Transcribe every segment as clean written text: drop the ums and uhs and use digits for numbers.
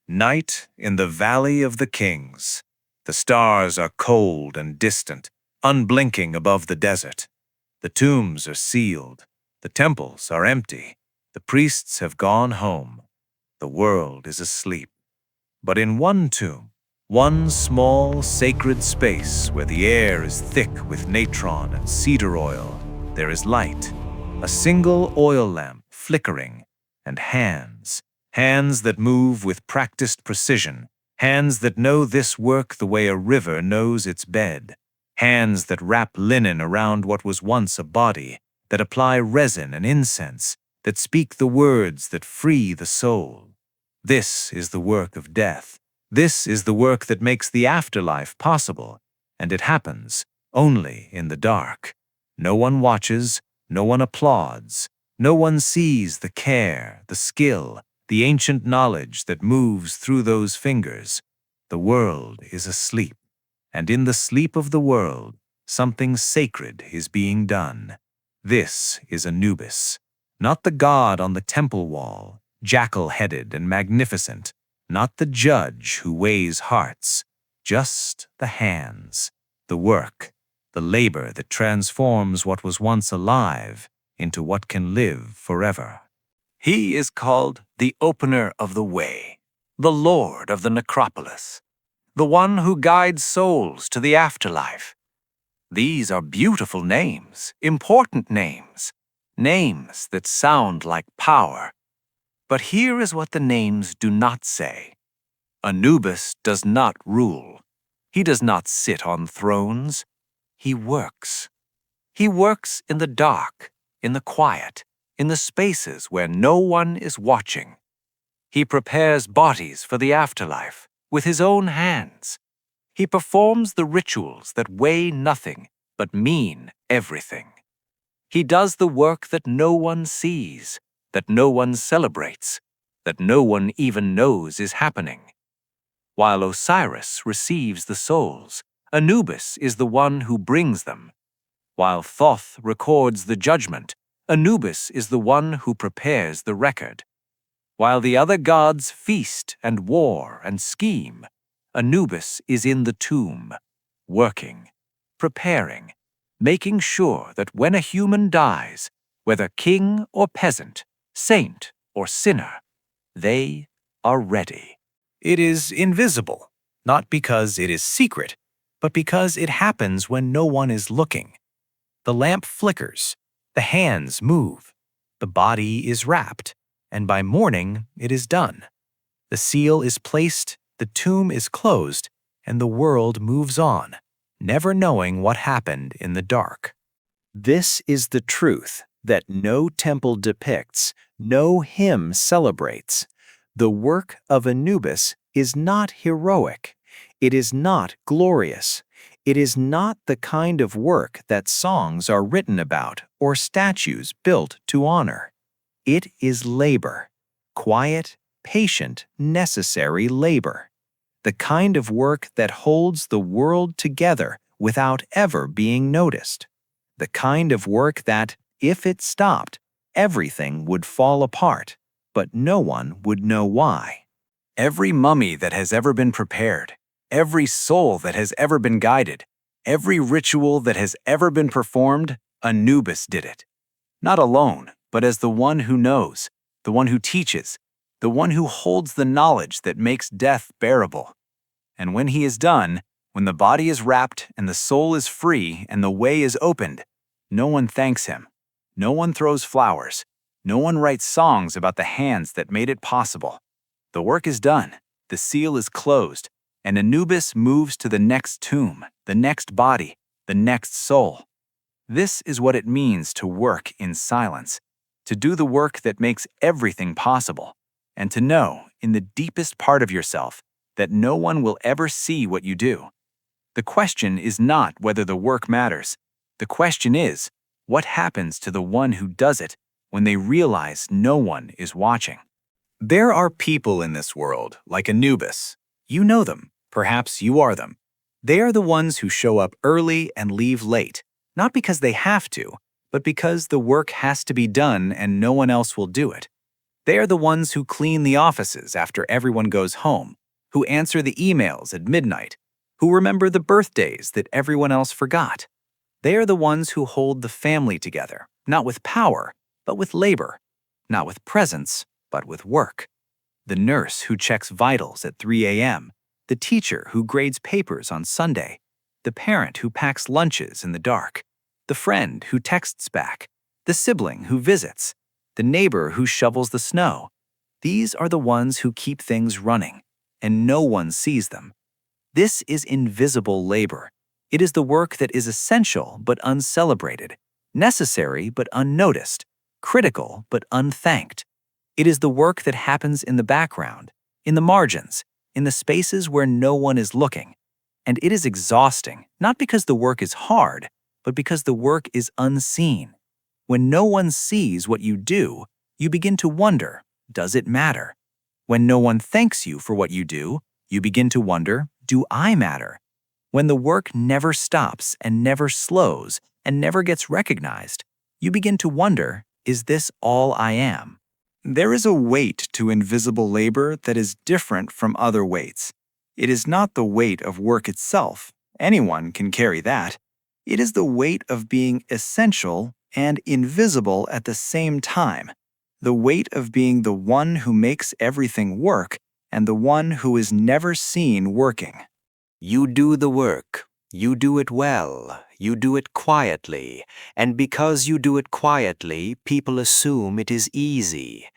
Night in the Valley of the Kings. The stars are cold and distant, unblinking above the desert. The tombs are sealed. The temples are empty. The priests have gone home. The world is asleep. But in one tomb, one small sacred space where the air is thick with natron and cedar oil, there is light, a single oil lamp flickering, and hands that move with practiced precision, hands that know this work the way a river knows its bed, hands that wrap linen around what was once a body, that apply resin and incense, that speak the words that free the soul. This is the work of death. This is the work that makes the afterlife possible, and it happens only in the dark. No one watches, no one applauds, no one sees the care, the skill, the ancient knowledge that moves through those fingers. The world is asleep, and in the sleep of the world, something sacred is being done. This is Anubis, not the god on the temple wall, jackal-headed and magnificent, not the judge who weighs hearts, just the hands, the work, the labor that transforms what was once alive into what can live forever. He is called the Opener of the Way, the Lord of the Necropolis, the one who guides souls to the afterlife. These are beautiful names, important names, names that sound like power. But here is what the names do not say. Anubis does not rule. He does not sit on thrones. He works. He works in the dark, in the quiet, in the spaces where no one is watching. He prepares bodies for the afterlife with his own hands. He performs the rituals that weigh nothing but mean everything. He does the work that no one sees, that no one celebrates, that no one even knows is happening. While Osiris receives the souls, Anubis is the one who brings them. While Thoth records the judgment, Anubis is the one who prepares the record. While the other gods feast and war and scheme, Anubis is in the tomb, working, preparing, making sure that when a human dies, whether king or peasant, saint or sinner, they are ready. It is invisible, not because it is secret, but because it happens when no one is looking. The lamp flickers, the hands move, the body is wrapped, and by morning it is done. The seal is placed, the tomb is closed, and the world moves on, never knowing what happened in the dark. This is the truth that no temple depicts, no hymn celebrates. The work of Anubis is not heroic. It is not glorious. It is not the kind of work that songs are written about or statues built to honor. It is labor, quiet, patient, necessary labor. The kind of work that holds the world together without ever being noticed. The kind of work that, if it stopped, everything would fall apart, but no one would know why. Every mummy that has ever been prepared, every soul that has ever been guided, every ritual that has ever been performed, Anubis did it. Not alone, but as the one who knows, the one who teaches, the one who holds the knowledge that makes death bearable. And when he is done, when the body is wrapped and the soul is free and the way is opened, no one thanks him. No one throws flowers. No one writes songs about the hands that made it possible. The work is done, the seal is closed, and Anubis moves to the next tomb, the next body, the next soul. This is what it means to work in silence, to do the work that makes everything possible, and to know, in the deepest part of yourself, that no one will ever see what you do. The question is not whether the work matters. The question is, what happens to the one who does it when they realize no one is watching? There are people in this world, like Anubis. You know them. Perhaps you are them. They are the ones who show up early and leave late, not because they have to, but because the work has to be done and no one else will do it. They are the ones who clean the offices after everyone goes home, who answer the emails at midnight, who remember the birthdays that everyone else forgot. They are the ones who hold the family together, not with power, but with labor, not with presence, but with work. The nurse who checks vitals at 3 a.m., the teacher who grades papers on Sunday, the parent who packs lunches in the dark, the friend who texts back, the sibling who visits, the neighbor who shovels the snow. These are the ones who keep things running, and no one sees them. This is invisible labor. It is the work that is essential but uncelebrated, necessary but unnoticed, critical but unthanked. It is the work that happens in the background, in the margins, in the spaces where no one is looking. And it is exhausting, not because the work is hard, but because the work is unseen. When no one sees what you do, you begin to wonder, does it matter? When no one thanks you for what you do, you begin to wonder, do I matter? When the work never stops and never slows and never gets recognized, you begin to wonder, is this all I am? There is a weight to invisible labor that is different from other weights. It is not the weight of work itself. Anyone can carry that. It is the weight of being essential and invisible at the same time. The weight of being the one who makes everything work and the one who is never seen working. You do the work. You do it well. You do it quietly. And because you do it quietly, people assume it is easy.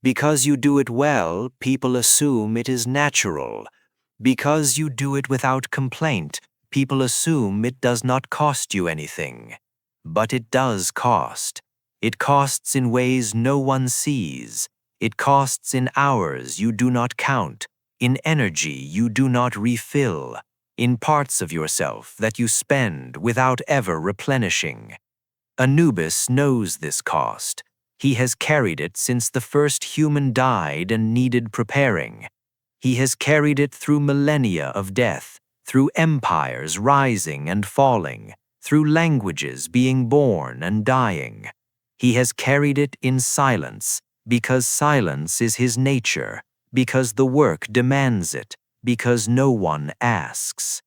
Because you do it well, people assume it is natural. Because you do it without complaint, people assume it does not cost you anything. But it does cost. It costs in ways no one sees. It costs in hours you do not count, in energy you do not refill, in parts of yourself that you spend without ever replenishing. Anubis knows this cost. He has carried it since the first human died and needed preparing. He has carried it through millennia of death, through empires rising and falling, through languages being born and dying. He has carried it in silence, because silence is his nature, because the work demands it, because no one asks.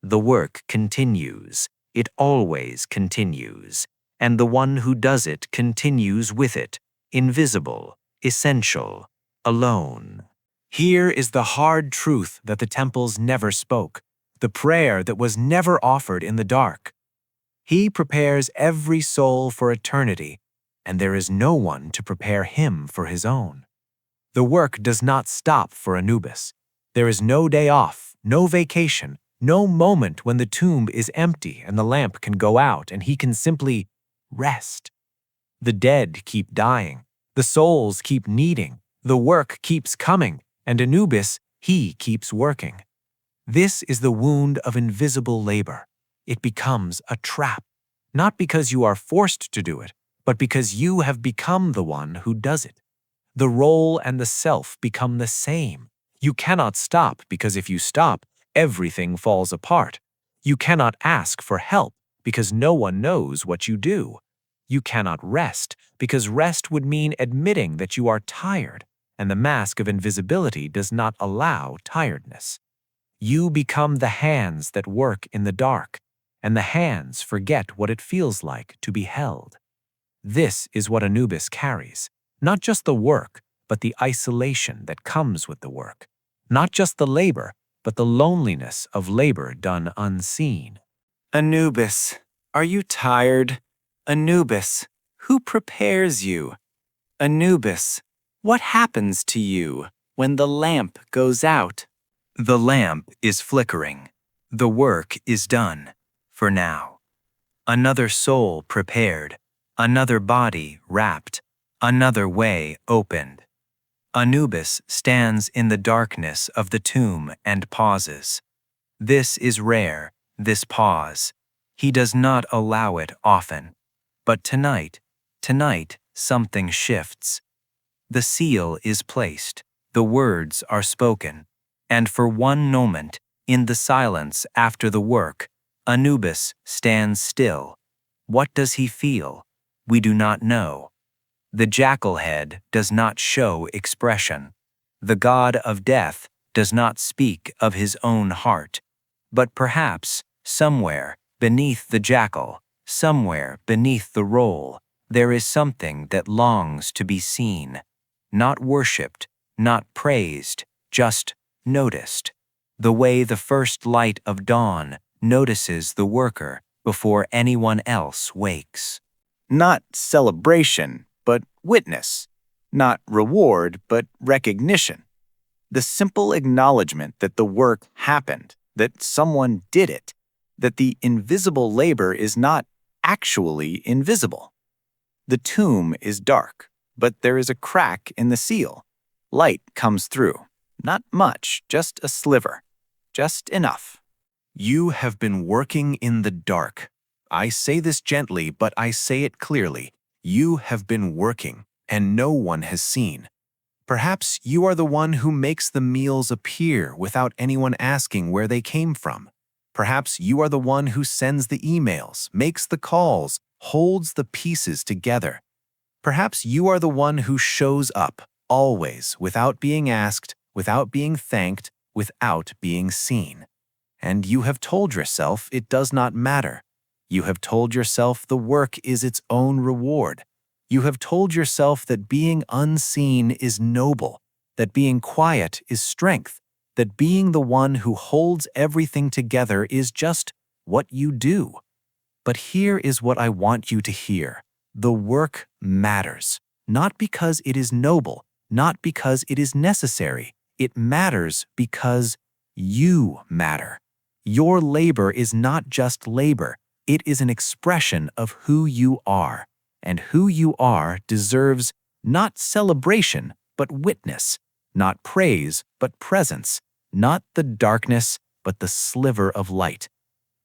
The work continues. It always continues. And the one who does it continues with it, invisible, essential, alone. Here is the hard truth that the temples never spoke, the prayer that was never offered in the dark. He prepares every soul for eternity, and there is no one to prepare him for his own. The work does not stop for Anubis. There is no day off, no vacation, no moment when the tomb is empty and the lamp can go out and he can simply rest. The dead keep dying, the souls keep needing, the work keeps coming, and Anubis, he keeps working. This is the wound of invisible labor. It becomes a trap, not because you are forced to do it, but because you have become the one who does it. The role and the self become the same. You cannot stop because if you stop, everything falls apart. You cannot ask for help because no one knows what you do. You cannot rest because rest would mean admitting that you are tired, and the mask of invisibility does not allow tiredness. You become the hands that work in the dark, and the hands forget what it feels like to be held. This is what Anubis carries, not just the work, but the isolation that comes with the work, not just the labor, but the loneliness of labor done unseen. Anubis, are you tired? Anubis, who prepares you? Anubis, what happens to you when the lamp goes out? The lamp is flickering. The work is done, for now. Another soul prepared, another body wrapped, another way opened. Anubis stands in the darkness of the tomb and pauses. This is rare, this pause. He does not allow it often. But tonight, something shifts. The seal is placed, the words are spoken, and for one moment, in the silence after the work, Anubis stands still. What does he feel? We do not know. The jackal head does not show expression. The god of death does not speak of his own heart. But perhaps, somewhere beneath the jackal, somewhere beneath the roll, there is something that longs to be seen. Not worshipped, not praised, just noticed. The way the first light of dawn notices the worker before anyone else wakes. Not celebration, but witness. Not reward, but recognition. The simple acknowledgement that the work happened, that someone did it, that the invisible labor is not actually invisible. The tomb is dark, but there is a crack in the seal. Light comes through. Not much, just a sliver. Just enough. You have been working in the dark. I say this gently, but I say it clearly. You have been working, and no one has seen. Perhaps you are the one who makes the meals appear without anyone asking where they came from. Perhaps you are the one who sends the emails, makes the calls, holds the pieces together. Perhaps you are the one who shows up, always, without being asked, without being thanked, without being seen. And you have told yourself it does not matter. You have told yourself the work is its own reward. You have told yourself that being unseen is noble, that being quiet is strength, that being the one who holds everything together is just what you do. But here is what I want you to hear. The work matters, not because it is noble, not because it is necessary. It matters because you matter. Your labor is not just labor. It is an expression of who you are. And who you are deserves not celebration, but witness, not praise, but presence, not the darkness, but the sliver of light.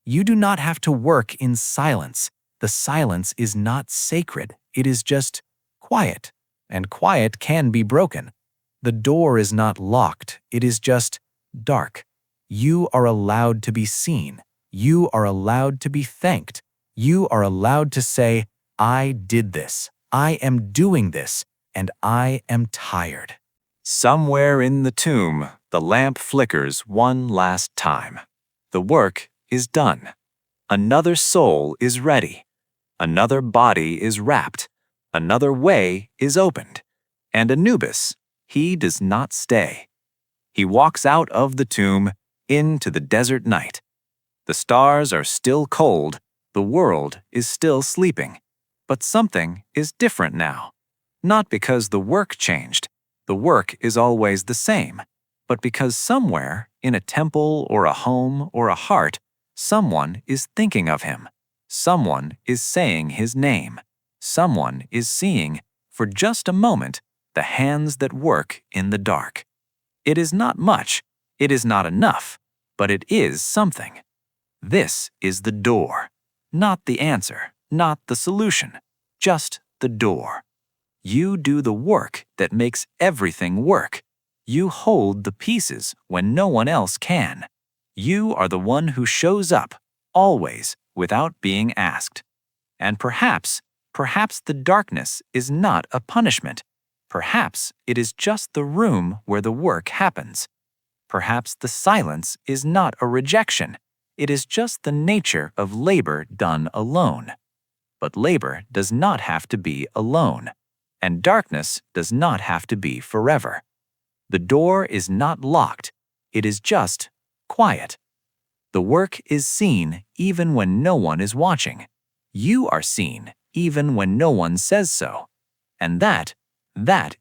You do not have to work in silence. The silence is not sacred. It is just quiet, and quiet can be broken. The door is not locked. It is just dark. You are allowed to be seen. You are allowed to be thanked. You are allowed to say, I did this, I am doing this, and I am tired. Somewhere in the tomb, the lamp flickers one last time. The work is done. Another soul is ready. Another body is wrapped. Another way is opened. And Anubis, he does not stay. He walks out of the tomb into the desert night. The stars are still cold. The world is still sleeping. But something is different now. Not because the work changed. The work is always the same. But because somewhere, in a temple or a home or a heart, someone is thinking of him. Someone is saying his name. Someone is seeing, for just a moment, the hands that work in the dark. It is not much. It is not enough. But it is something. This is the door. Not the answer. Not the solution, just the door. You do the work that makes everything work. You hold the pieces when no one else can. You are the one who shows up, always, without being asked. And perhaps the darkness is not a punishment. Perhaps it is just the room where the work happens. Perhaps the silence is not a rejection. It is just the nature of labor done alone. But labor does not have to be alone, and darkness does not have to be forever. The door is not locked, it is just quiet. The work is seen even when no one is watching. You are seen even when no one says so. And that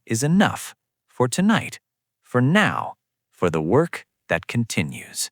is enough for tonight, for now, for the work that continues.